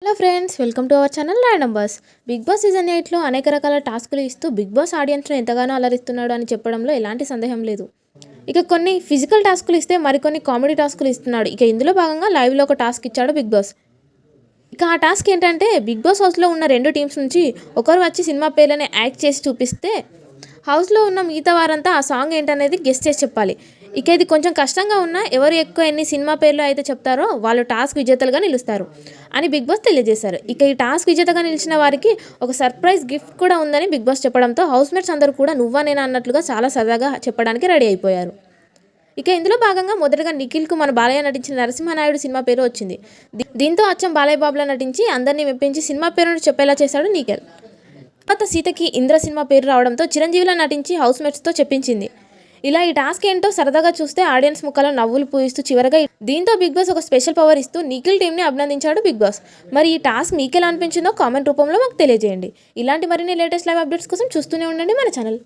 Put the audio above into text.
Hello friends, welcome to our channel random boss. Bigg Boss season 8లో అనేక రకాల టాస్కులు ఇస్తూ బిగ్ బాస్ ఆడియన్స్ను ఎంతగానో అలరిస్తున్నాడు అని చెప్పడంలో ఎలాంటి సందేహం లేదు. ఇక కొన్ని ఫిజికల్ టాస్కులు ఇస్తే మరికొన్ని కామెడీ టాస్కులు ఇస్తున్నాడు. ఇక ఇందులో భాగంగా లైవ్లో ఒక టాస్క్ ఇచ్చాడు బిగ్ బాస్. ఇక ఆ టాస్క్ ఏంటంటే, బిగ్ బాస్ హౌస్లో ఉన్న 2 టీమ్స్ నుంచి ఒకరు వచ్చి సినిమా పేర్లని యాక్ట్ చేసి చూపిస్తే హౌస్లో ఉన్న మిగతా వారంతా ఆ సాంగ్ ఏంటనేది గెస్ చేసి చెప్పాలి. ఇక ఇది కొంచెం కష్టంగా ఉన్నా ఎవరు ఎక్కువ ఎన్ని సినిమా పేర్లు అయితే చెప్తారో వాళ్ళు టాస్క్ విజేతలుగా నిలుస్తారు అని బిగ్ బాస్ తెలియజేశారు. ఇక ఈ టాస్క్ విజేతగా నిలిచిన వారికి ఒక సర్ప్రైజ్ గిఫ్ట్ కూడా ఉందని బిగ్ బాస్ చెప్పడంతో హౌస్మేట్స్ అందరూ కూడా నువ్వా నేనా అన్నట్లుగా చాలా సరదాగా చెప్పడానికి రెడీ అయిపోయారు. ఇక ఇందులో భాగంగా మొదటగా నిఖిల్కు మన బాలయ్య నటించిన నరసింహనాయుడు సినిమా పేరు వచ్చింది. దీంతో అచ్చం బాలయ్య బాబులా నటించి అందరినీ మెప్పించి సినిమా పేరును చెప్పేలా చేశాడు నిఖిల్. తర్వాత సీతకి ఇంద్ర సినిమా పేరు రావడంతో చిరంజీవిలా నటించి హౌస్మేట్స్తో చెప్పించింది. ఇలా ఈ టాస్క్ ఏంటో సరదాగా చూస్తే ఆడియన్స్ ముఖాలో నవ్వులు పూయిస్తూ చివరగా దీంతో బిగ్ బాస్ ఒక స్పెషల్ పవర్ ఇస్తూ నిఖిల్ టీంని అభినందించాడు బిగ్ బాస్. మరి ఈ టాస్క్ మీకు ఎలా అనిపించిందో కామెంట్ రూపంలో మాకు తెలియజేయండి. ఇలాంటి మరిన్ని లేటెస్ట్ లైవ్ అప్డేట్స్ కోసం చూస్తూనే ఉండండి మన ఛానల్.